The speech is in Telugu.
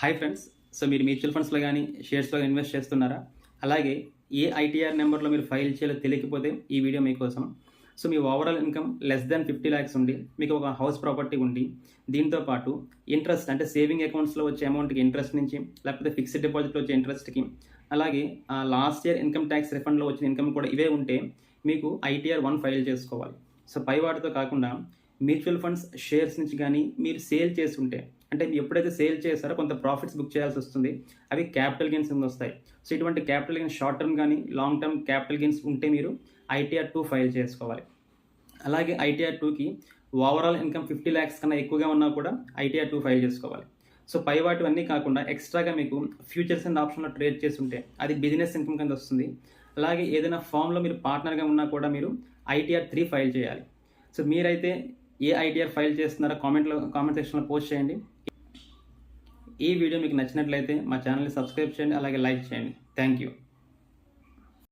Hi friends. సో మీరు మ్యూచువల్ ఫండ్స్‌లో గానీ, షేర్స్‌లో ఇన్వెస్ట్ చేస్తున్నారా? అలాగే ఏ ఐటీఆర్ నెంబర్‌లో మీరు ఫైల్ చేయాలో తెలియకపోతే ఈ వీడియో మీకోసం. సో మీ overall income less than 50 lakhs ఉండి, మీకు ఒక హౌస్ ప్రాపర్టీ ఉండి, దీంతో పాటు ఇంట్రెస్ట్ అంటే సేవింగ్ అకౌంట్స్‌లో వచ్చే అమౌంట్‌కి ఇంట్రెస్ట్ నుంచి, లేకపోతే ఫిక్స్డ్ డిపాజిట్‌లో వచ్చే ఇంట్రెస్ట్‌కి, అలాగే లాస్ట్ ఇయర్ ఇన్‌కమ్ ట్యాక్స్ రిఫండ్‌లో వచ్చిన ఇన్‌కమ్ కూడా ఇవే ఉంటే మీకు ఐటీఆర్ 1 ఫైల్ చేసుకోవాలి. సో పై వాటితో కాకుండా మ్యూచువల్ ఫండ్స్, షేర్స్ నుంచి గానీ మీరు సేల్ చేసుంటే, అంటే ఎప్పుడైతే సేల్ చేశారో కొంత ప్రాఫిట్స్ బుక్ చేయాల్సొస్తుంది. అవి క్యాపిటల్ గెయిన్స్ కింద వస్తాయి. సో ఇటువంటి క్యాపిటల్ గెయిన్స్ షార్ట్ టర్మ్ గానీ, లాంగ్ టర్మ్ క్యాపిటల్ గెయిన్స్ ఉంటే మీరు ఐటీఆర్ 2 ఫైల్ చేసుకోవాలి. అలాగే ఐటీఆర్ 2కి ఓవరాల్ ఇన్‌కమ్ 50 లాక్స్ కన్నా ఎక్కువగా ఉన్నా కూడా ఐటీఆర్ 2 ఫైల్ చేసుకోవాలి. సో పై వాటివన్నీ కాకుండా ఎక్స్‌ట్రాగా మీకు ఫ్యూచర్స్ అండ్ ఆప్షన్‌లో ట్రేడ్ చేసుంటే అది బిజినెస్ ఇన్‌కమ్ కింద వస్తుంది. అలాగే ఏదైనా ఫర్మ్‌లో మీరు పార్ట్నర్‌గా ఉన్నా కూడా మీరు ఐటీఆర్ 3 ఫైల్ చేయాలి. సో మీరైతే ఏ ఐటీఆర్ ఫైల్ చేస్తున్నారో కామెంట్ సెక్షన్‌లో పోస్ట్ చేయండి. ఈ వీడియో మీకు నచ్చినట్లయితే మా ఛానల్‌ని సబ్స్క్రైబ్ చేయండి. అలాగే లైక్ చేయండి. Thank you.